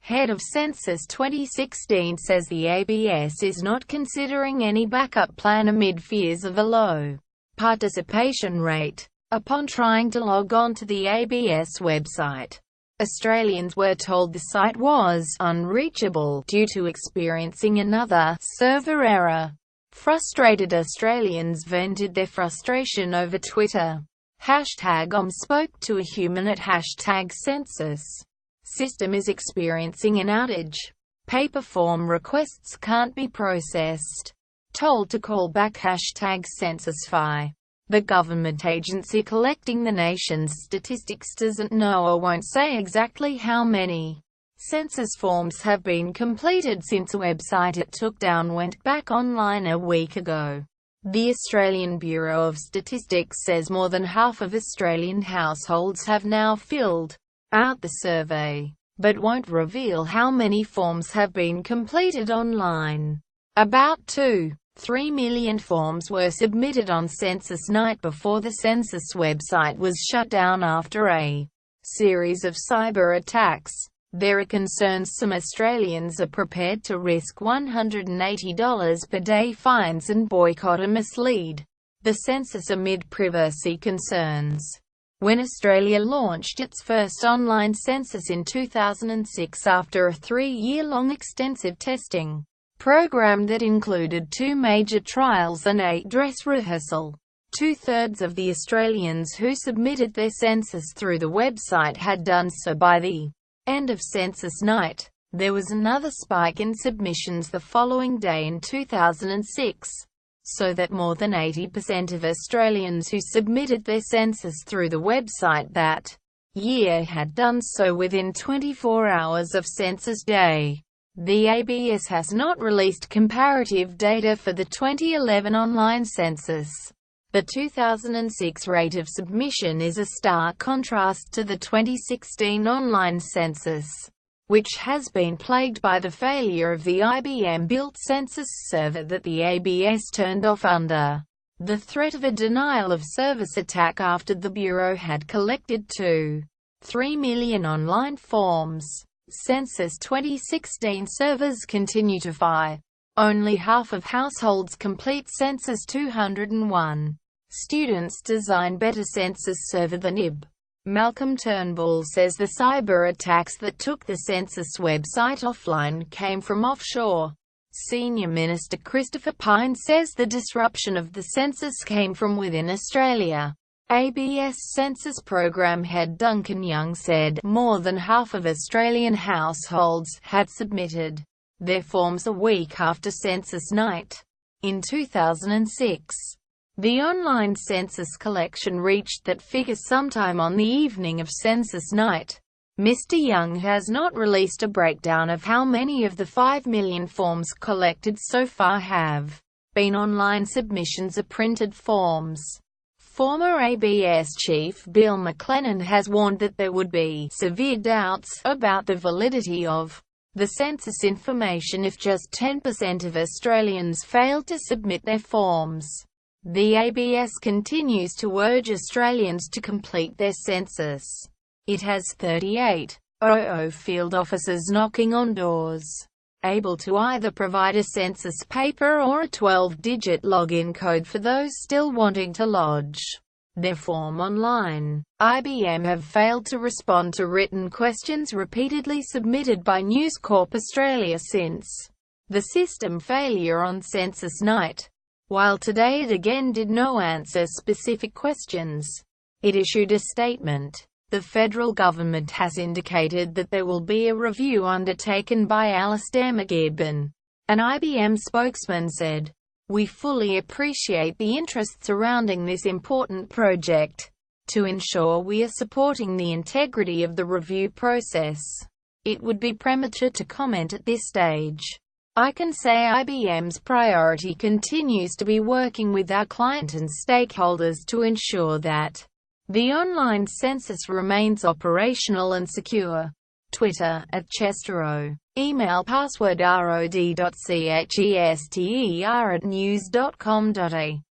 head of Census 2016, says the ABS is not considering any backup plan amid fears of a low participation rate. Upon trying to log on to the ABS website, Australians were told the site was unreachable due to experiencing another server error. Frustrated Australians vented their frustration over Twitter. #OM spoke to a human at #Census. System is experiencing an outage. Paper form requests can't be processed. Told to call back #CensusFi. The government agency collecting the nation's statistics doesn't know or won't say exactly how many census forms have been completed since the website it took down went back online a week ago. The Australian Bureau of Statistics says more than half of Australian households have now filled out the survey, but won't reveal how many forms have been completed online. About 2.3 million forms were submitted on census night before the census website was shut down after a series of cyber attacks. There are concerns some Australians are prepared to risk $180 per day fines and boycott or mislead the census amid privacy concerns. When Australia launched its first online census in 2006 after a 3-year-long extensive testing program that included 2 major trials and a dress rehearsal, 2/3 of the Australians who submitted their census through the website had done so by the end of census night. There was another spike in submissions the following day in 2006, so that more than 80% of Australians who submitted their census through the website that year had done so within 24 hours of census day. The ABS has not released comparative data for the 2011 online census. The 2006 rate of submission is a stark contrast to the 2016 online census, which has been plagued by the failure of the IBM-built census server that the ABS turned off under the threat of a denial of service attack after the Bureau had collected 2.3 million online forms. Census 2016 servers continue to fire. Only half of households complete Census 201. Students design better census server than IB. Malcolm Turnbull says the cyber attacks that took the census website offline came from offshore. Senior Minister Christopher Pyne says the disruption of the census came from within Australia. ABS census program head Duncan Young said more than half of Australian households had submitted their forms a week after census night. In 2006, the online census collection reached that figure sometime on the evening of census night. Mr. Young has not released a breakdown of how many of the 5 million forms collected so far have been online submissions or printed forms. Former ABS chief Bill McLennan has warned that there would be severe doubts about the validity of the census information if just 10% of Australians failed to submit their forms. The ABS continues to urge Australians to complete their census. It has 38,000 field officers knocking on doors, able to either provide a census paper or a 12-digit login code for those still wanting to lodge their form online. IBM have failed to respond to written questions repeatedly submitted by News Corp Australia since the system failure on census night. While today it again did not answer specific questions, it issued a statement. The federal government has indicated that there will be a review undertaken by Alastair McGibbon. An IBM spokesman said, "We fully appreciate the interest surrounding this important project. To ensure we are supporting the integrity of the review process, it would be premature to comment at this stage. I can say IBM's priority continues to be working with our client and stakeholders to ensure that the online census remains operational and secure." Twitter, @ChesterO. Email password rod.chester@news.com.au